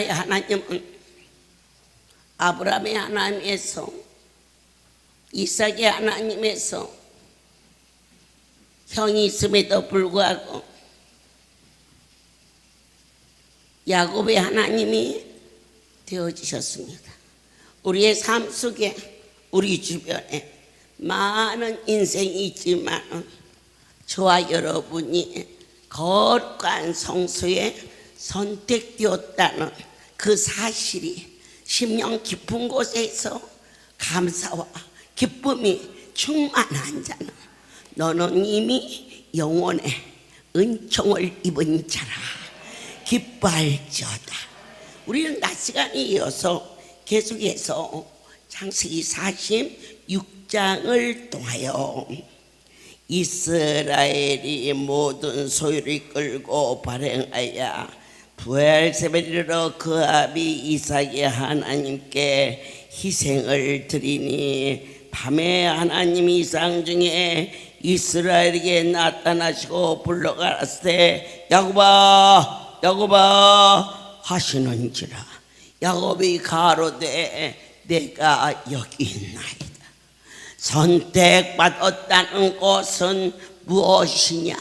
나의 하나님은 아브라함의 하나님에서, 이삭의 하나님에서 형이 있음에도 불구하고 야곱의 하나님이 되어주셨습니다. 우리의 삶 속에, 우리 주변에 많은 인생이 있지만 저와 여러분이 거룩한 성소에 선택되었다는 그 사실이 심령 깊은 곳에서 감사와 기쁨이 충만한 자는 너는 이미 영원의 은총을 입은 자라 기뻐할지어다. 우리는 낮 시간에 이어서 계속해서 창세기 46장을 통하여 이스라엘이 모든 소유를 끌고 발행하여 부엘세바에 이르러 그 아비 이삭의 하나님께 희생을 드리니 밤에 하나님이 이상 중에 이스라엘에게 나타나시고 불러가라사대 야곱아 야곱아 하시는지라. 야곱이 가로되 내가 여기 있나이다. 선택받았다는 것은 무엇이냐?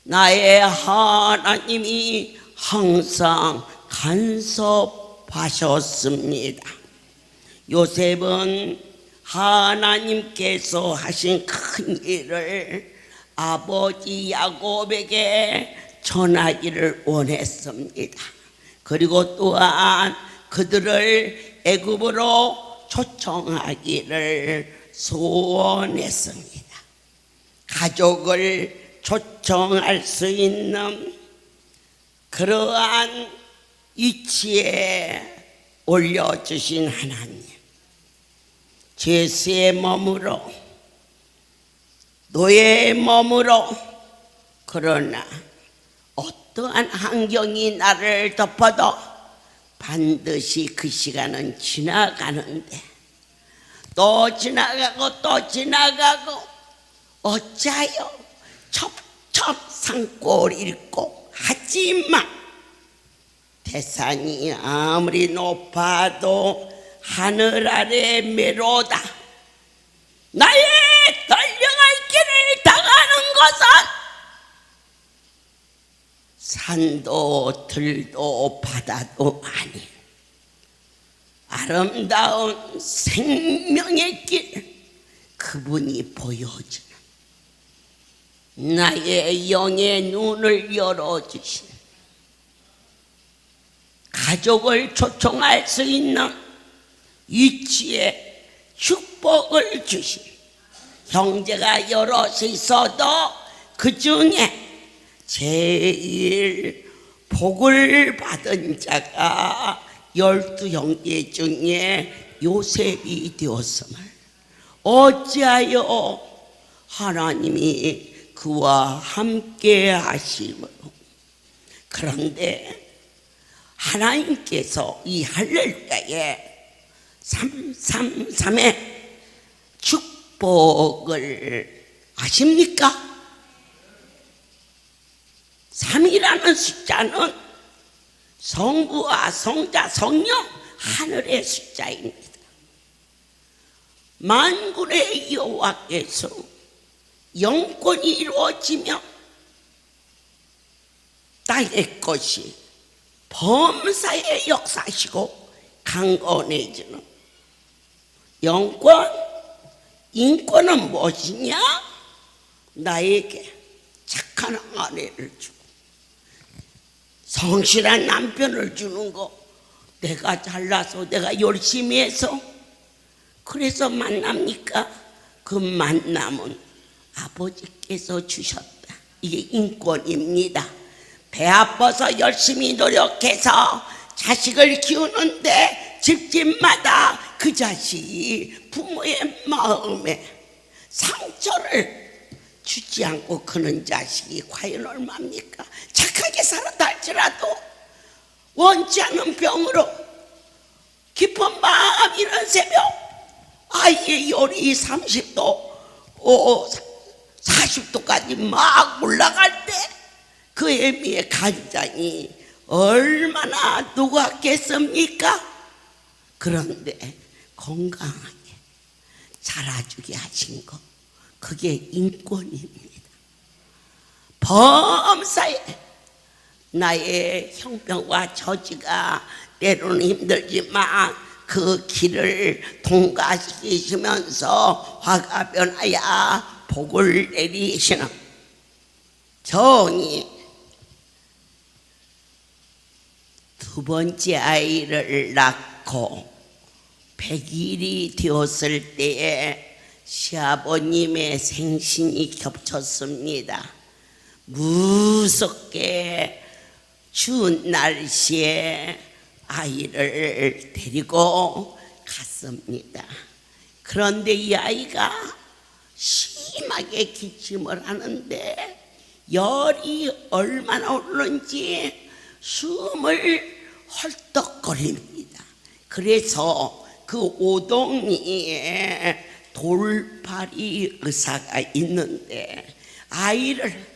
나의 하나님이 항상 간섭하셨습니다. 요셉은 하나님께서 하신 큰 일을 아버지 야곱에게 전하기를 원했습니다. 그리고 또한 그들을 애굽으로 초청하기를 소원했습니다. 가족을 초청할 수 있는 그러한 위치에 올려주신 하나님, 죄수의 몸으로, 노예의 몸으로, 그러나 어떠한 환경이 나를 덮어도 반드시 그 시간은 지나가는데 또 지나가고 또 지나가고 어찌하여 첩첩산골 읽고 하지만 태산이 아무리 높아도 하늘 아래 메로다. 나의 달려갈 길을 당하는 것은 산도 들도 바다도 아닌 아름다운 생명의 길, 그분이 보여주는 나의 영의 눈을 열어주신, 가족을 초청할 수 있는 위치에 축복을 주신, 형제가 여럿이 있어도 그 중에 제일 복을 받은 자가 12형제 중에 요셉이 되었음을 어찌하여 하나님이 그와 함께 하심으로. 그런데 하나님께서 이 할렐루야에 333의 축복을 아십니까? 3이라는 숫자는 성부와 성자 성령 하늘의 숫자입니다. 만군의 여호와께서 영권이 이루어지며 땅의 것이 범사에 역사하시고 강건해지는 영권, 인권은 무엇이냐? 나에게 착한 아내를 주고 성실한 남편을 주는 거, 내가 잘나서 내가 열심히 해서 그래서 만납니까? 그 만남은 아버지께서 주셨다. 이게 인권입니다. 배 아파서 열심히 노력해서 자식을 키우는데 집집마다 그 자식이 부모의 마음에 상처를 주지 않고 크는 자식이 과연 얼마입니까? 착하게 살았다 할지라도 원치 않는 병으로 깊은 밤 이런 새벽 아이의 열이 30도 40도까지 막 올라갈 때 그 애미의 간장이 얼마나 누가 겠습니까? 그런데 건강하게 자라주게 하신 거, 그게 인권입니다. 범사에 나의 형편과 처지가 때로는 힘들지만 그 길을 통과시키시면서 화가 변하여 복을 내리시는 정이 두 번째 아이를 낳고 100일이 되었을 때에 시아버님의 생신이 겹쳤습니다. 무섭게 추운 날씨에 아이를 데리고 갔습니다. 그런데 이 아이가 심하게 기침을 하는데 열이 얼마나 오르는지 숨을 헐떡거립니다. 그래서 그 오동이에 돌팔이 의사가 있는데 아이를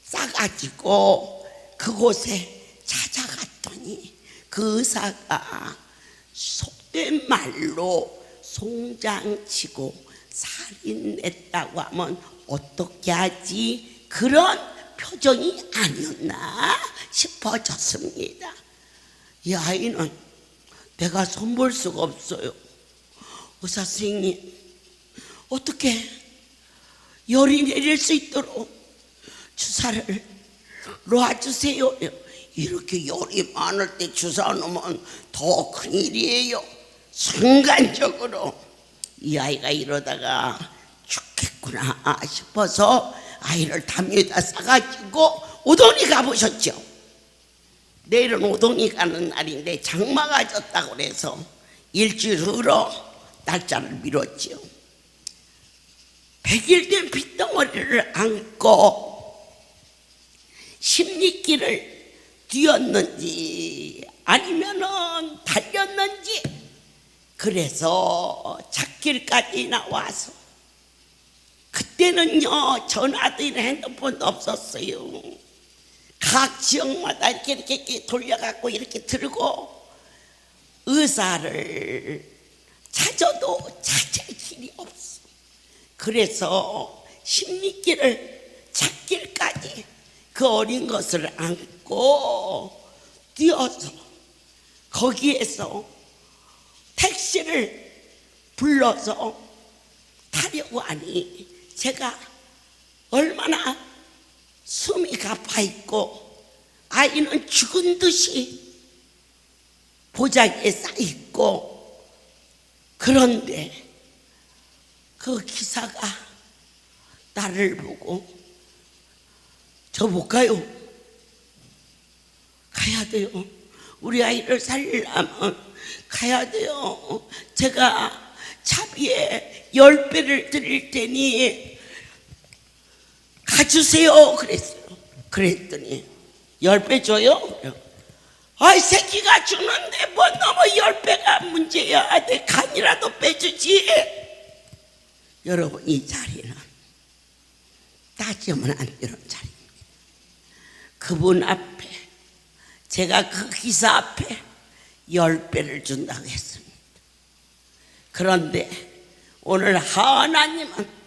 싸가지고 그곳에 찾아갔더니 그 의사가 속된 말로 송장치고 살인했다고 하면 어떻게 하지? 그런 표정이 아니었나 싶어졌습니다. 이 아이는 내가 손볼 수가 없어요. 의사 선생님, 어떻게 열이 내릴 수 있도록 주사를 놔주세요. 이렇게 열이 많을 때 주사 놓으면 더 큰일이에요. 순간적으로 이 아이가 이러다가 죽겠구나 싶어서 아이를 담요에다 싸가지고 오동이 가보셨죠. 내일은 오동이 가는 날인데 장마가 졌다고 그래서 일주일 후로 날짜를 미뤘죠. 100일 된 핏덩어리를 안고 십리길을 뛰었는지 아니면은 달렸는지, 그래서 잣길까지 나와서, 그때는요 전화들이나 핸드폰도 없었어요. 각 지역마다 이렇게 돌려갖고 이렇게 들고 의사를 찾아도 찾을 길이 없어. 그래서 십리길을 잣길까지 그 어린 것을 안고 뛰어서 거기에서 택시를 불러서 타려고 하니 제가 얼마나 숨이 가파있고 아이는 죽은 듯이 보자기에 쌓여있고, 그런데 그 기사가 나를 보고 저 못 가요. 가야 돼요. 우리 아이를 살리려면 가야 돼요. 제가 차비에 10배를 드릴 테니 가주세요. 그랬어요. 그랬더니 10배 줘요? 아이 새끼가 주는데 뭐 너무 10배가 문제야. 내 간이라도 빼주지. 여러분, 이 자리는 따지면 안 되는 자리입니다. 그분 앞에, 제가 그 기사 앞에 10배를 준다고 했습니다. 그런데 오늘 하나님은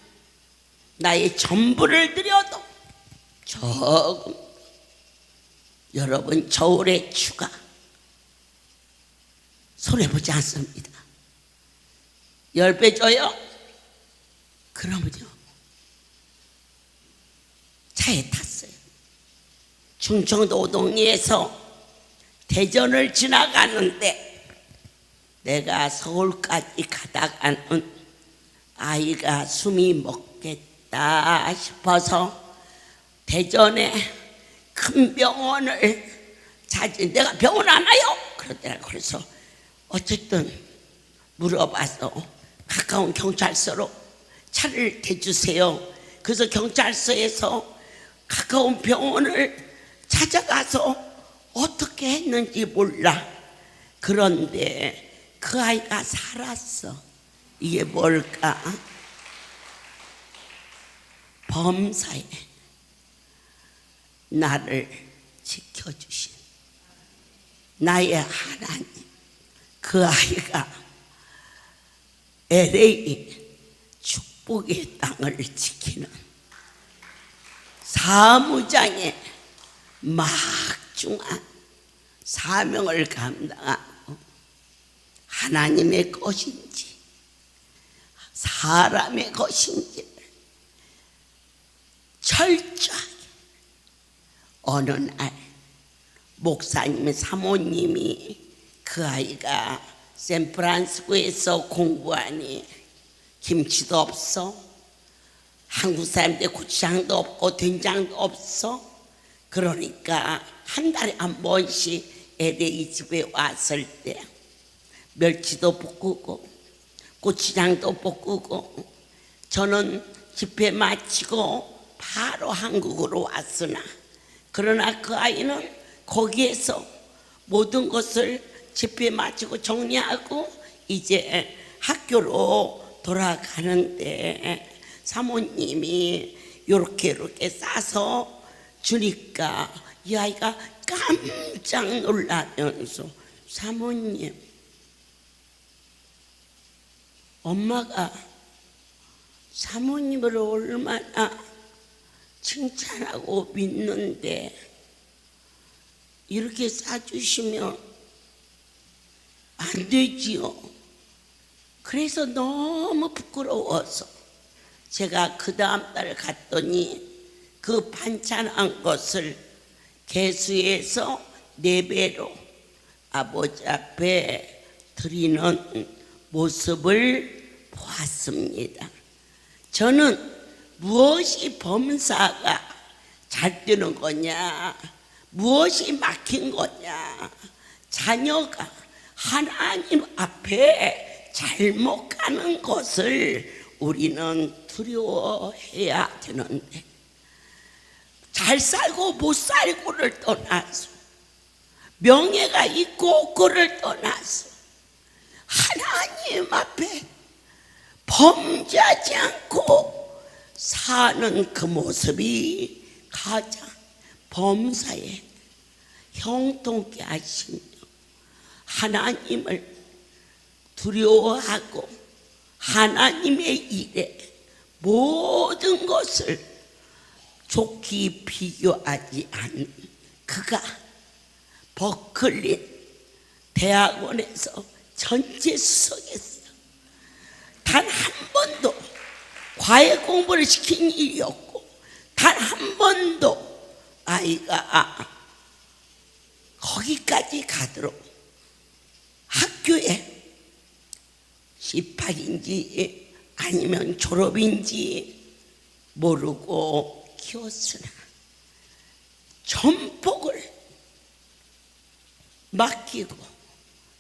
나의 전부를 드려도 조금, 여러분 저울의 추가 손해보지 않습니다. 10배 줘요? 그러면요 차에 탔어요. 충청도 오동리에서 대전을 지나가는데 내가 서울까지 가다가는 아이가 숨이 먹겠다 싶어서 대전에 큰 병원을 찾은, 내가 병원 안 와요? 그러더라고요. 그래서 어쨌든 물어봐서 가까운 경찰서로 차를 대주세요. 그래서 경찰서에서 가까운 병원을 찾아가서 어떻게 했는지 몰라. 그런데 그 아이가 살았어. 이게 뭘까? 범사에 나를 지켜주신 나의 하나님, 그 아이가 LA 축복의 땅을 지키는 사무장의 막중한 사명을 감당하고 하나님의 것인지 사람의 것인지를 철저하게 어느 날 목사님의 사모님이 그 아이가 샌프란시스코에서 공부하니 김치도 없어, 한국 사람들 고추장도 없고 된장도 없어. 그러니까 한 달에 한 번씩 LA 집에 왔을 때 멸치도 볶고 고추장도 볶고, 저는 집회 마치고 바로 한국으로 왔으나 그러나 그 아이는 거기에서 모든 것을 집회 마치고 정리하고 이제 학교로 돌아가는데 사모님이 이렇게 싸서 주니까 이 아이가 깜짝 놀라면서, 사모님, 엄마가 사모님을 얼마나 칭찬하고 믿는데 이렇게 싸주시면 안 되지요. 그래서 너무 부끄러워서 제가 그 다음 달 갔더니 그 반찬한 것을 개수해서 4배로 아버지 앞에 드리는 모습을 보았습니다. 저는 무엇이 범사가 잘 되는 거냐, 무엇이 막힌 거냐, 자녀가 하나님 앞에 잘못 가는 것을 우리는 두려워해야 되는데, 잘 살고 못 살고를 떠나서, 명예가 있고 없고를 떠나서 하나님 앞에 범죄하지 않고 사는 그 모습이 가장 범사에 형통케 하시며 하나님을 두려워하고 하나님의 일에 모든 것을 좋게 비교하지 않는 그가 버클리 대학원에서 전체 수석했어요. 단 한 번도 과외 공부를 시킨 일이 없고, 단 한 번도 아이가 거기까지 가도록 학교에 입학인지 아니면 졸업인지 모르고 키웠으나 전폭을 맡기고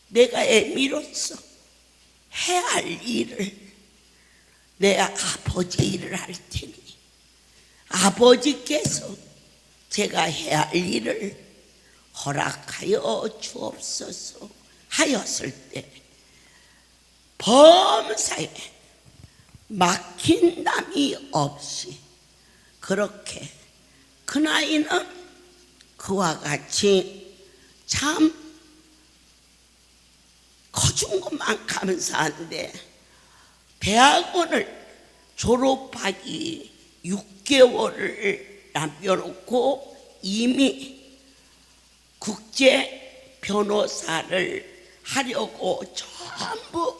내가 애미로서 해야 할 일을 내 아버지 일을 할 테니 아버지께서 제가 해야 할 일을 허락하여 주옵소서 하였을 때 범사에 막힌 남이 없이 그렇게 그 나이는 그와 같이 참 커준 것만 감사한데, 대학원을 졸업하기 6개월을 남겨놓고 이미 국제 변호사를 하려고 전부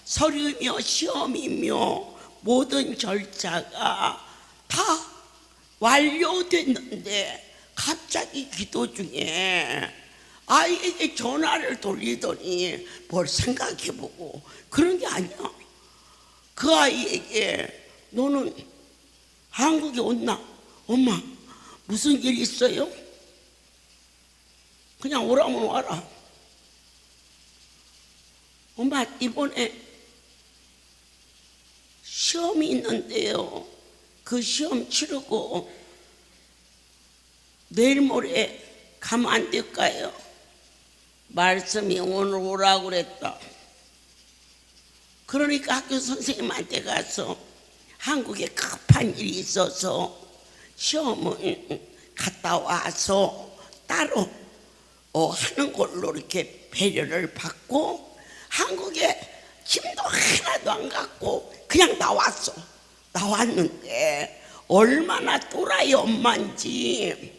서류며 시험이며 모든 절차가 다 완료됐는데 갑자기 기도 중에 아이에게 전화를 돌리더니 뭘 생각해보고 그런 게 아니야. 그 아이에게 너는 한국에 온나? 엄마 무슨 일 있어요? 그냥 오라면 와라. 엄마 이번에 시험이 있는데요, 그 시험 치르고 내일 모레 가면 안 될까요? 말씀이 오늘 오라고 그랬다. 그러니까 학교 선생님한테 가서 한국에 급한 일이 있어서 시험은 갔다 와서 따로 하는 걸로 이렇게 배려를 받고 한국에 힘도 하나도 안 갖고 그냥 나왔는데 얼마나 또라이 엄마인지.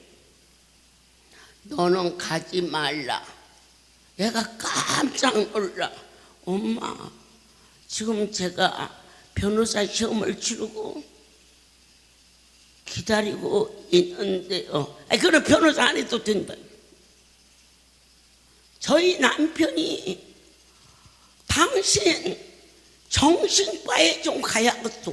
너는 가지 말라. 내가 깜짝 놀라. 엄마, 지금 제가 변호사 시험을 치르고 기다리고 있는데요. 그럼 변호사 안 해도 된다. 저희 남편이 당신 정신과에 좀 가야겠어.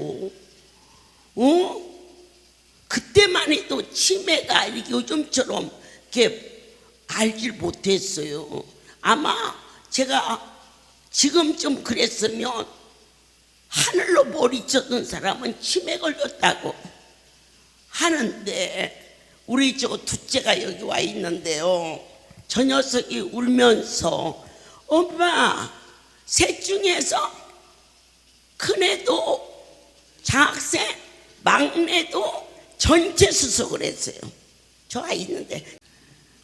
그때만 해도 치매가 이렇게 요즘처럼 이렇게 알질 못했어요. 아마 제가 지금쯤 그랬으면 하늘로 머리 쳤던 사람은 치매 걸렸다고 하는데, 우리 저 둘째가 여기 와 있는데요. 저 녀석이 울면서 엄마, 셋 중에서 큰애도 장학생, 막내도 전체 수석을 했어요. 저 아이 있는데.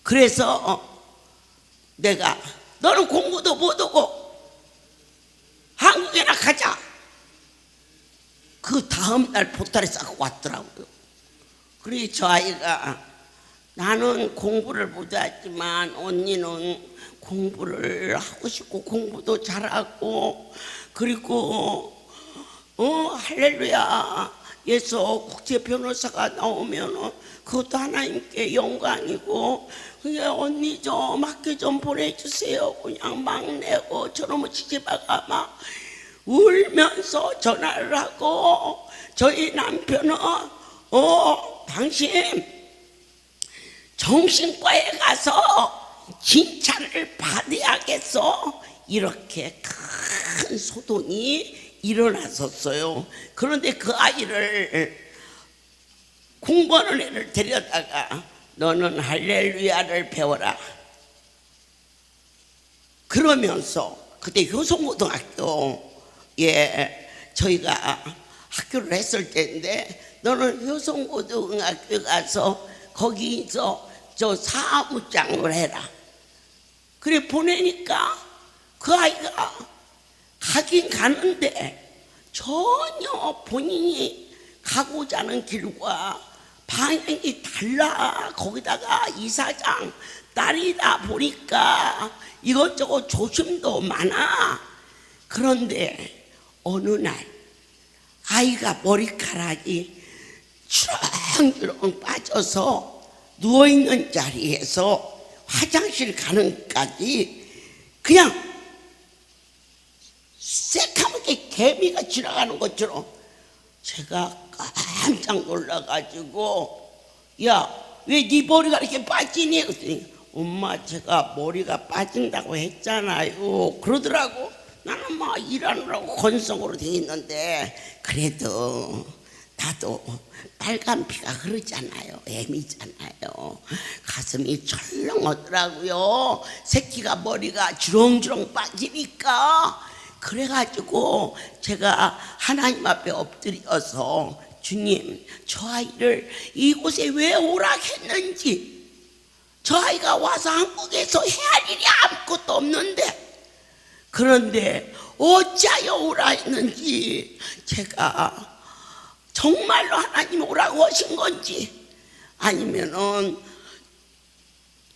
그래서 내가 너는 공부도 못하고 한국에나 가자. 그 다음 날 보따리 싸고 왔더라고요. 그래 저 아이가 나는 공부를 못하지만 언니는 공부를 하고 싶고 공부도 잘하고 그리고 할렐루야 예수 국제 변호사가 나오면 그것도 하나님께 영광이고 그게 언니 좀 학교 좀 보내주세요. 그냥 막내고 저놈의 지지바가 막 울면서 전화를 하고 저희 남편은 당신 정신과에 가서 진찰을 받아야겠어. 이렇게 큰 소동이 일어났었어요. 그런데 그 아이를 공부하는 애를 데려다가 너는 할렐루야를 배워라. 그러면서 그때 효성고등학교에 저희가 학교를 했을 때인데 너는 효성고등학교 가서 거기서 저 사무장을 해라. 그래 보내니까 그 아이가 가긴 가는데 전혀 본인이 가고자 하는 길과 방향이 달라. 거기다가 이사장 딸이다 보니까 이것저것 조심도 많아. 그런데 어느 날 아이가 머리카락이 주렁주렁 빠져서 누워있는 자리에서 화장실 가는 까지 그냥 새카맣게 개미가 지나가는 것처럼 제가 깜짝 놀라가지고 야, 왜 네 머리가 이렇게 빠지니? 그랬더니 엄마 제가 머리가 빠진다고 했잖아요. 그러더라고. 나는 막 일하느라고 건성으로 돼 있는데 그래도 나도 빨간 피가 흐르잖아요. 애미잖아요. 가슴이 철렁하더라고요. 새끼가 머리가 주렁주렁 빠지니까. 그래가지고 제가 하나님 앞에 엎드려서 주님, 저 아이를 이곳에 왜 오라 했는지, 저 아이가 와서 한국에서 해야 할 일이 아무것도 없는데 그런데 어찌하여 오라 했는지, 제가 정말로 하나님 오라고 하신 건지 아니면은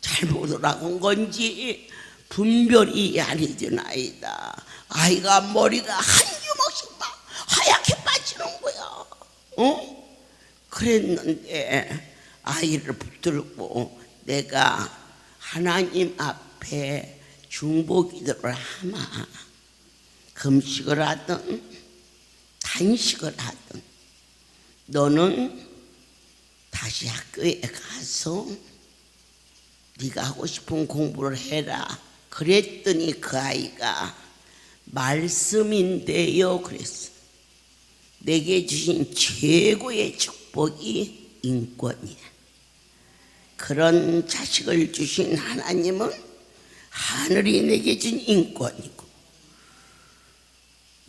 잘못 오라고 한 건지 분별이 아니드나이다. 아이가 머리가 한 주먹씩 막 하얗게 빠지는 거야. 그랬는데 아이를 붙들고 내가 하나님 앞에 중보기도를 하마, 금식을 하든 단식을 하든 너는 다시 학교에 가서 네가 하고 싶은 공부를 해라. 그랬더니 그 아이가 말씀인데요 그랬어. 내게 주신 최고의 축복이 인권이야. 그런 자식을 주신 하나님은 하늘이 내게 준 인권이고,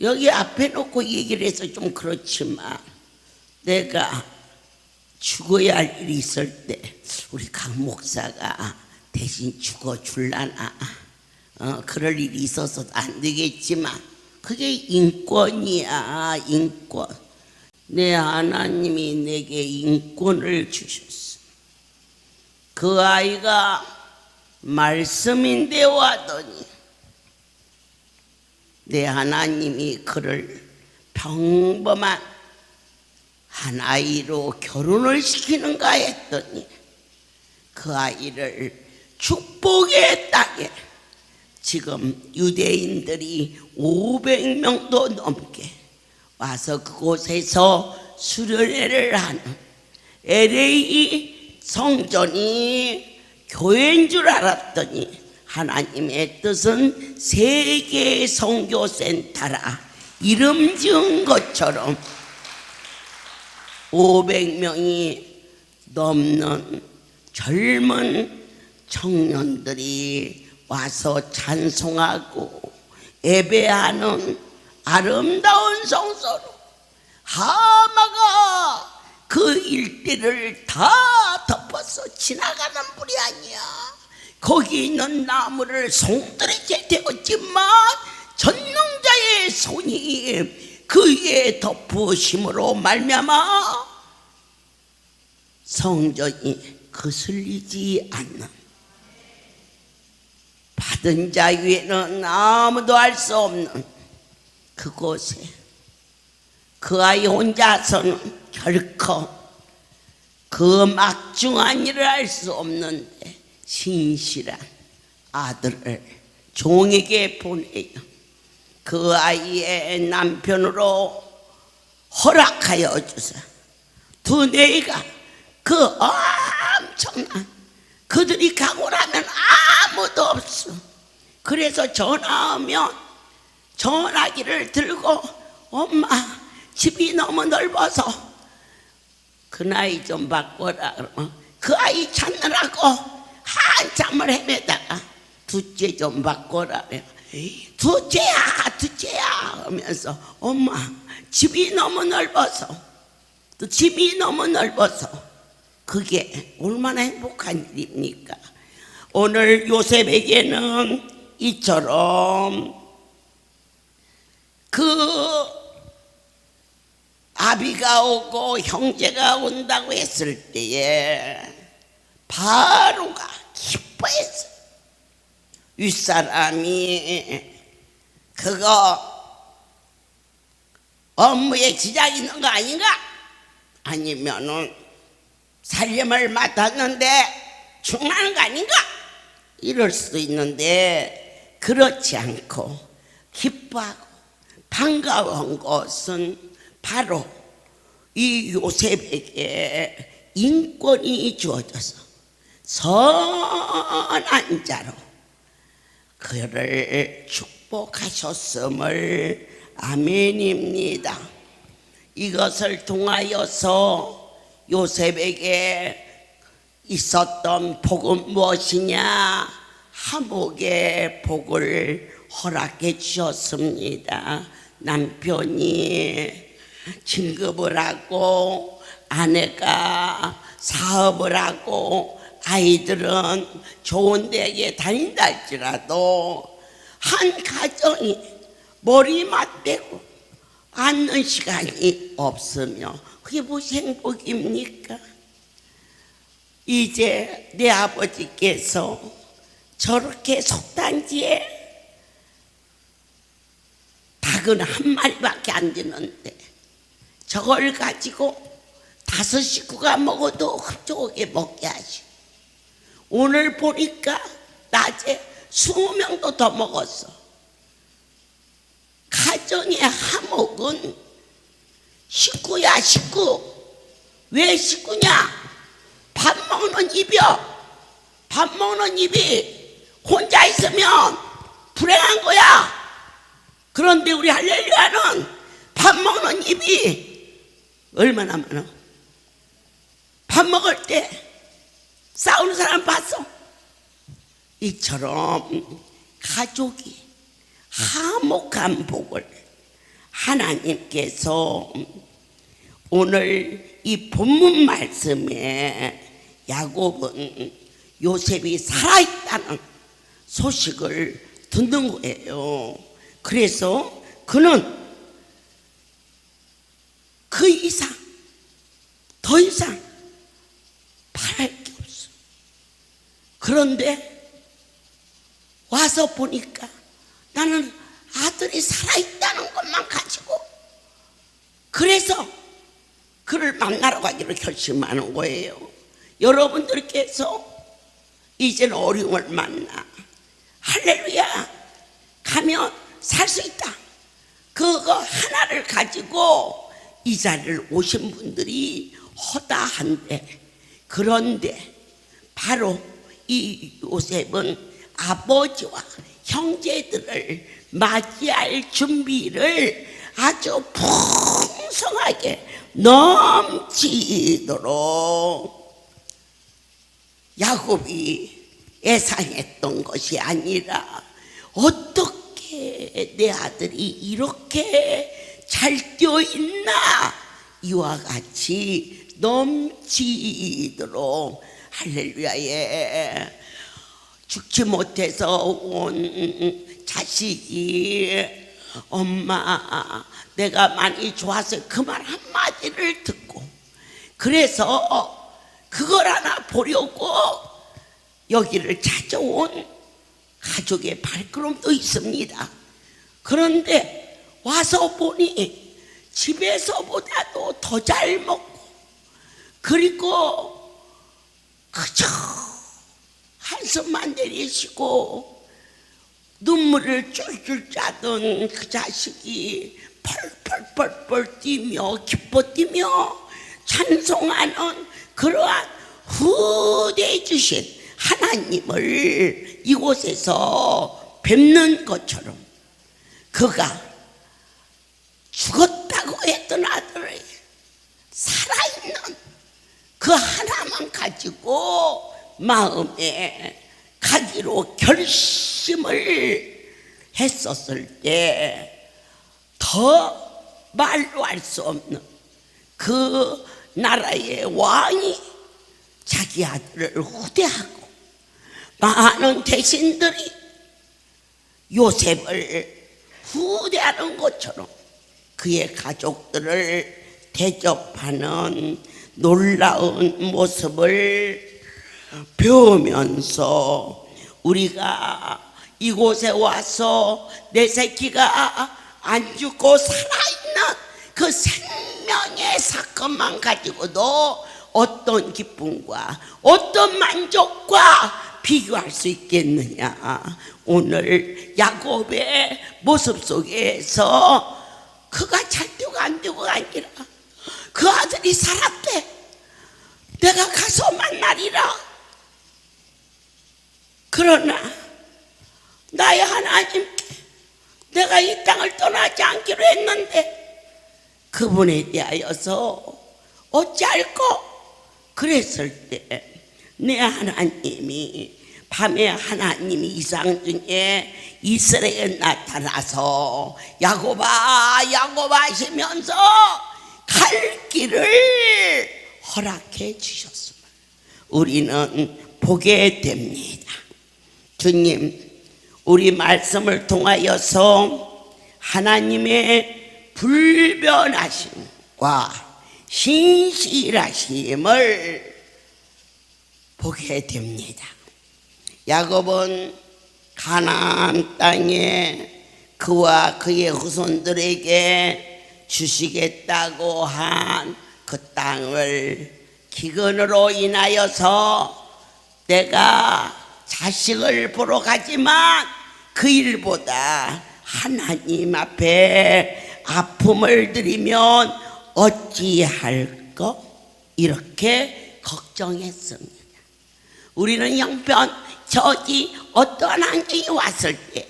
여기 앞에 놓고 얘기를 해서 좀 그렇지만 내가 죽어야 할 일이 있을 때 우리 강 목사가 대신 죽어줄라나. 그럴 일이 있어서도 안 되겠지만 그게 인권이야. 인권. 내 하나님이 내게 인권을 주셨어. 그 아이가 말씀인데 와더니 내 하나님이 그를 평범한 한 아이로 결혼을 시키는가 했더니 그 아이를 축복의 땅에 지금 유대인들이 500명도 넘게 와서 그곳에서 수련회를 하는 LA 성전이 교회인 줄 알았더니 하나님의 뜻은 세계 선교센터라 이름 지은 것처럼 500명이 넘는 젊은 청년들이 와서 찬송하고 예배하는 아름다운 성소로 하마가 그 일대를 다 덮어서 지나가는 불이 아니야. 거기 있는 나무를 송두리째 되었지만 전능자의 손이 그 위에 덮으심으로 말미암아 성전이 거슬리지 않는, 받은 자 위에는 아무도 알 수 없는 그곳에 그 아이 혼자서는 결코 그 막중한 일을 할 수 없는데 신실한 아들을 종에게 보내요. 그 아이의 남편으로 허락하여 주사 두뇌가 그 엄청난 그들이 가고 나면 아무도 없어. 그래서 전화하면 전화기를 들고 엄마 집이 너무 넓어서 그 나이 좀 바꿔라 그러면 그 아이 찾느라고 한참을 헤매다가 둘째 좀 바꿔라 그래. 둘째야 하면서 엄마 집이 너무 넓어서 또 집이 너무 넓어서 그게 얼마나 행복한 일입니까? 오늘 요셉에게는 이처럼 그 아비가 오고 형제가 온다고 했을 때에 바로가 기뻐했어. 윗사람이 그거 업무에 지장이 있는 거 아닌가? 아니면은 살림을 맡았는데 죽는 거 아닌가? 이럴 수도 있는데 그렇지 않고 기뻐하고 반가운 것은 바로 이 요셉에게 인권이 주어져서 선한 자로 그를 축복하셨음을 아멘입니다. 이것을 통하여서 요셉에게 있었던 복은 무엇이냐? 하목의 복을 허락해 주셨습니다. 남편이 진급을 하고 아내가 사업을 하고 아이들은 좋은 대학에 다닌다 할지라도 한 가정이 머리 맞대고 앉는 시간이 없으며 그게 무슨 행복입니까? 이제 내 아버지께서 저렇게 속단지에 닭은 한 마리밖에 안 되는데 저걸 가지고 5 식구가 먹어도 흡족하게 먹게 하지. 오늘 보니까 낮에 20명도 더 먹었어. 가정의 화목은 식구야 식구. 왜 식구냐? 밥 먹는 입이요. 밥 먹는 입이 혼자 있으면 불행한 거야. 그런데 우리 할렐루야는 밥 먹는 입이 얼마나 많아. 밥 먹을 때 싸우는 사람 봤어? 이처럼 가족이 화목한 복을 하나님께서 오늘 이 본문 말씀에 야곱은 요셉이 살아있다는 소식을 듣는 거예요. 그래서 그는 그 이상 더 이상 바랄 게 없어. 그런데 와서 보니까 나는 아들이 살아있다는 것만 가지고, 그래서 그를 만나러 가기로 결심하는 거예요. 여러분들께서 이제는 어려움을 만나, 할렐루야, 가면 살 수 있다, 그거 하나를 가지고 이 자리를 오신 분들이 허다한데, 그런데 바로 이 요셉은 아버지와 형제들을 맞이할 준비를 아주 풍성하게 넘치도록, 야곱이 예상했던 것이 아니라 어떻게 내 아들이 이렇게 잘 뛰어있나, 이와 같이 넘치도록, 할렐루야에 죽지 못해서 온 자식이 엄마 내가 많이 좋아서 그 말 한마디를 듣고, 그래서 그걸 하나 보려고 여기를 찾아온 가족의 발걸음도 있습니다. 그런데 와서 보니 집에서보다도 더 잘 먹고, 그리고 그저 한숨만 내리시고 눈물을 쫄쫄 짜던 그 자식이 펄펄펄펄 뛰며 기뻐 뛰며 찬송하는 그러한 후대해 주신 하나님을 이곳에서 뵙는 것처럼, 그가 죽었다고 했던 아들을 살아있는 그 하나만 가지고 마음에 가기로 결심을 했었을 때, 더 말로 할 수 없는 그 나라의 왕이 자기 아들을 후대하고, 많은 대신들이 요셉을 후대하는 것처럼 그의 가족들을 대접하는 놀라운 모습을 배우면서, 우리가 이곳에 와서 내 새끼가 안 죽고 살아있는 그 생명의 사건만 가지고도 어떤 기쁨과 어떤 만족과 비교할 수 있겠느냐. 오늘 야곱의 모습 속에서 그가 잘 되고 안 되고가 아니라 그 아들이 살았대, 내가 가서 만나리라. 그러나 나의 하나님께 내가 이 땅을 떠나지 않기로 했는데 그분에 대하여서 어찌할꼬? 그랬을 때 내 하나님이, 밤에 하나님이 이상 중에 이스라엘에 나타나서 야곱아 야곱아 하시면서 갈 길을 허락해 주셨음을 우리는 보게 됩니다. 주님, 우리 말씀을 통하여서 하나님의 불변하심과 신실하심을 보게 됩니다. 야곱은 가나안 땅에 그와 그의 후손들에게 주시겠다고 한 그 땅을 기근으로 인하여서 내가 자식을 보러 가지만 그 일보다 하나님 앞에 아픔을 드리면 어찌할까? 이렇게 걱정했습니다. 우리는 형편 저기 어떠한 환경이 왔을 때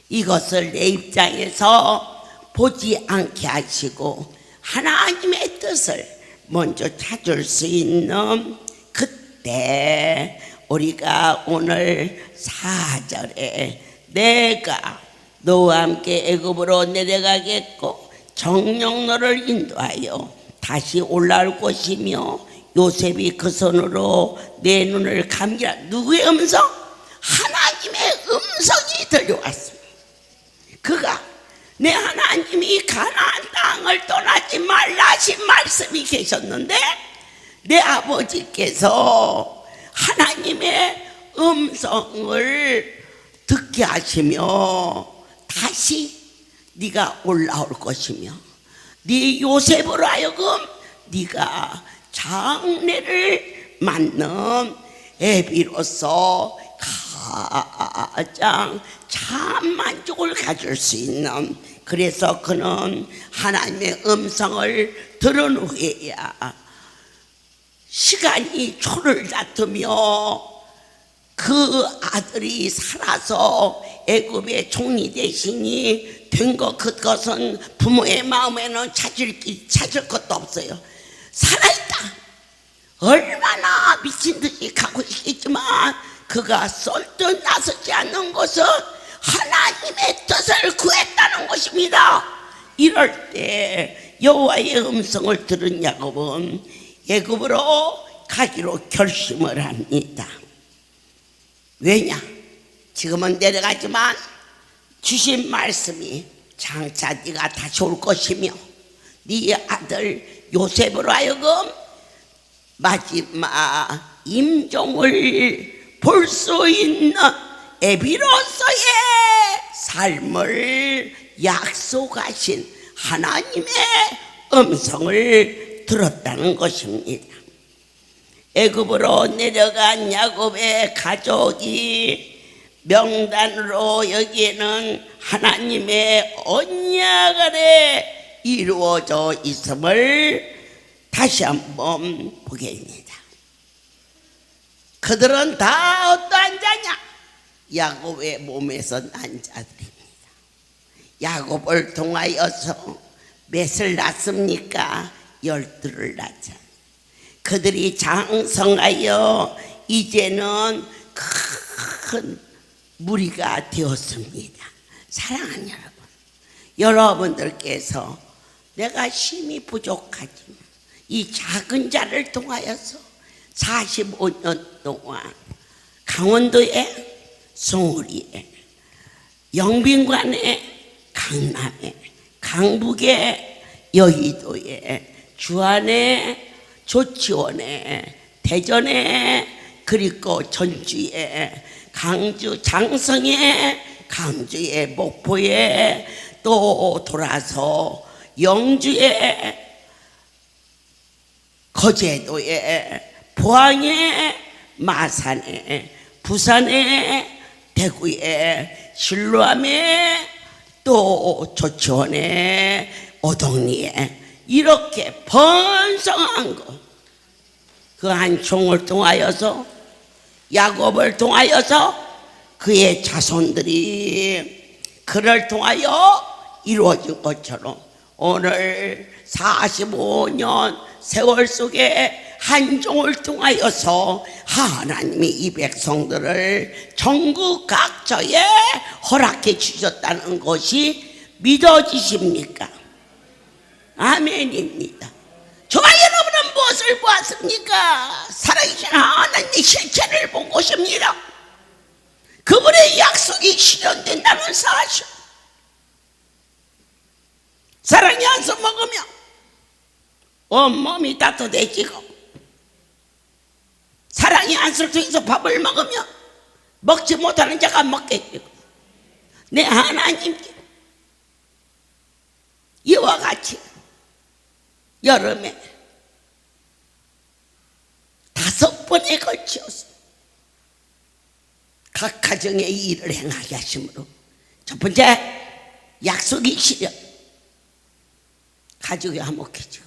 이것을 내 입장에서 보지 않게 하시고 하나님의 뜻을 먼저 찾을 수 있는 그때, 우리가 오늘 4절에 내가 너와 함께 애굽으로 내려가겠고 정령 너를 인도하여 다시 올라올 것이며 요셉이 그 손으로 내 눈을 감기라. 누구의 음성? 하나님의 음성이 들려왔습니다. 그가 내 하나님이 가나안 땅을 떠나지 말라 하신 말씀이 계셨는데 내 아버지께서 하나님의 음성을 듣게 하시며 다시 네가 올라올 것이며 네 요셉으로 하여금 네가 장래를 맞는 애비로서 가장 참 만족을 가질 수 있는, 그래서 그는 하나님의 음성을 들은 후에야 시간이 초를 다투며 그 아들이 살아서 애굽의 총리 대신이 된 것, 그것은 부모의 마음에는 찾을 것도 없어요. 살아있다. 얼마나 미친 듯이 가고 싶겠지만 그가 쏠듯 나서지 않는 것은 하나님의 뜻을 구했다는 것입니다. 이럴 때 여호와의 음성을 들은 야곱은 애굽으로 가기로 결심을 합니다. 왜냐? 지금은 내려가지만 주신 말씀이 장차 네가 다시 올 것이며 네 아들 요셉으로 하여금 마지막 임종을 볼 수 있는 애비로서의 삶을 약속하신 하나님의 음성을 들었다는 것입니다. 애굽으로 내려간 야곱의 가족이 명단으로 여기에는 하나님의 언약 아래 이루어져 있음을 다시 한번 보겠습니다. 그들은 다 어떠한 자냐? 야곱의 몸에서 난 자들입니다. 야곱을 통하여서 몇을 낳습니까? 12를 낳자. 그들이 장성하여 이제는 큰 무리가 되었습니다. 사랑하는 여러분들께서 내가 힘이 부족하지만 이 작은 자를 통하여서 45년 동안 강원도에 송우리에, 영빈관에, 강남에, 강북에, 여의도에, 주안에, 조치원에, 대전에, 그리고 전주에, 강주 장성에, 강주에, 목포에, 또 돌아서 영주에, 거제도에, 포항에, 마산에, 부산에, 대구에, 신루암에, 또 조치원에, 오동리에 이렇게 번성한 것, 그 한 총을 통하여서 야곱을 통하여서 그의 자손들이 그를 통하여 이루어진 것처럼 오늘 45년 세월 속에 한 종을 통하여서 하나님이 이 백성들을 전국 각처에 허락해 주셨다는 것이 믿어지십니까? 아멘입니다. 저와 여러분은 무엇을 보았습니까? 살아계신 하나님의 실체를 본 것입니다. 그분의 약속이 실현된다는 사실. 사랑의 한솥 먹으며 온몸이 따뜻해지고 사랑의 한솥 통해서 밥을 먹으며 먹지 못하는 자가 먹게 되고 내 하나님께 이와 같이 여름에 5번에 걸쳐서 각 가정의 일을 행하게 하심으로 첫 번째 약속이 실현, 가족이 화목해지고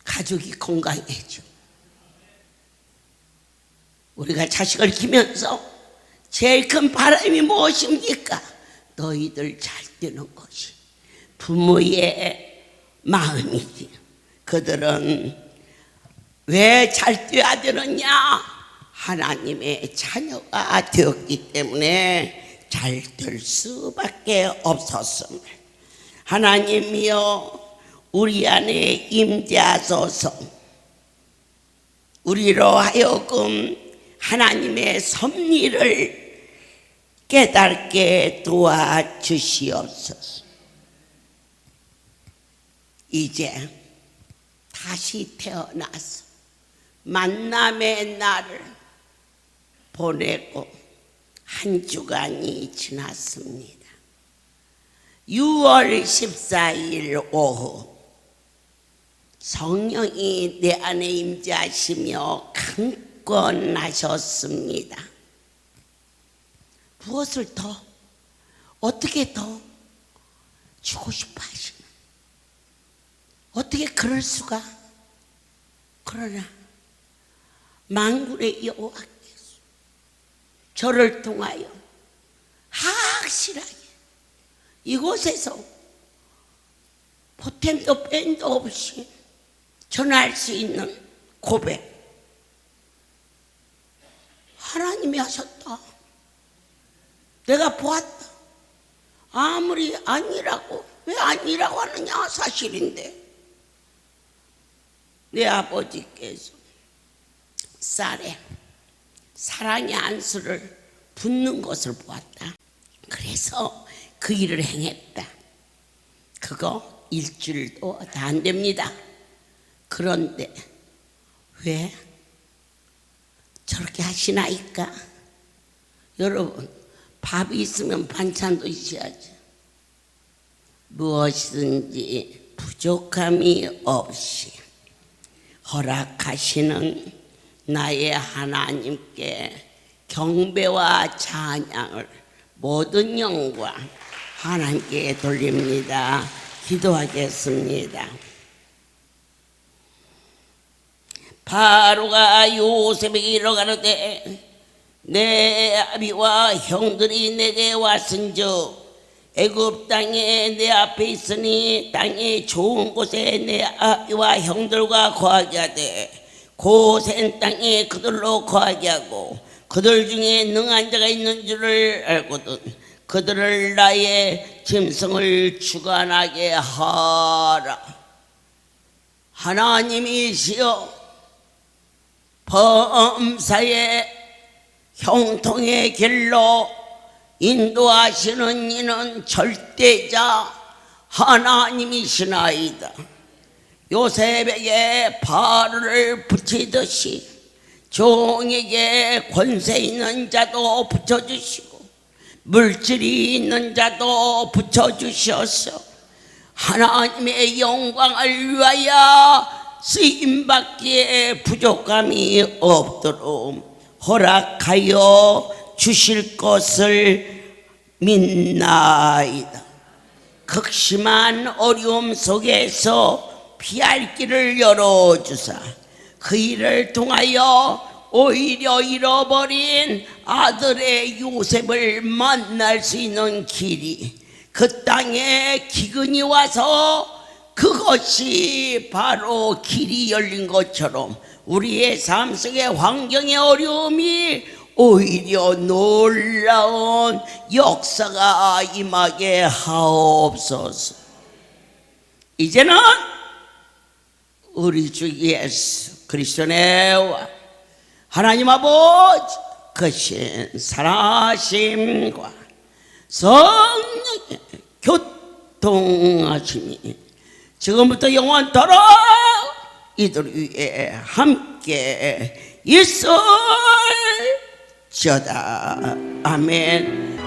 가족이 건강해지고 우리가 자식을 키우면서 제일 큰 바람이 무엇입니까? 너희들 잘 되는 것이 부모의 마음이지. 그들은 왜 잘 되어야 되느냐? 하나님의 자녀가 되었기 때문에 잘 될 수밖에 없었습니다. 하나님이여 우리 안에 임재하소서. 우리로 하여금 하나님의 섭리를 깨닫게 도와주시옵소서. 이제 다시 태어나서 만남의 날을 보내고 한 주간이 지났습니다. 6월 14일 오후 성령이 내 안에 임재하시며 강권하셨습니다. 무엇을 더 어떻게 더 주고 싶어 하시나? 어떻게 그럴 수가? 그러나 만군의 여호와께서 저를 통하여 확실하게 이곳에서 보탬도 뺀도 없이 전할 수 있는 고백, 하나님이 하셨다. 내가 보았다. 아무리 아니라고, 왜 아니라고 하느냐? 사실인데 내 아버지께서 쌀에 사랑의 안수를 붓는 것을 보았다. 그래서 그 일을 행했다. 그거 일주일도 다 안 됩니다. 그런데 왜 저렇게 하시나이까? 여러분, 밥이 있으면 반찬도 있어야지. 무엇이든지 부족함이 없이 허락하시는 나의 하나님께 경배와 찬양을 모든 영광 하나님께 돌립니다. 기도하겠습니다. 바로가 요셉에게 이르가로되 내 아비와 형들이 내게 왔은즉 애굽 땅에 내 앞에 있으니 땅의 좋은 곳에 내 아비와 형들과 거하게 하되 고센 땅에 그들로 거하게 하고 그들 중에 능한 자가 있는 줄을 알거든 그들을 나의 짐승을 주관하게 하라. 하나님이시여, 범사의 형통의 길로 인도하시는 이는 절대자 하나님이시나이다. 요셉에게 발을 붙이듯이 종에게 권세 있는 자도 붙여주시고 물질이 있는 자도 붙여주셔서 하나님의 영광을 위하여 쓰임받기에 부족함이 없도록 허락하여 주실 것을 믿나이다. 극심한 어려움 속에서 피할 길을 열어주사 그 일을 통하여 오히려 잃어버린 아들의 요셉을 만날 수 있는 길이 그 땅에 기근이 와서 그것이 바로 길이 열린 것처럼 우리의 삶 속의 환경의 어려움이 오히려 놀라운 역사가 임하게 하옵소서. 이제는 우리 주 예수 그리스도와 하나님 아버지 크신 살아심과 성령의 교통하심이 지금부터 영원토록 이들 위에 함께 있을지어다. 아멘.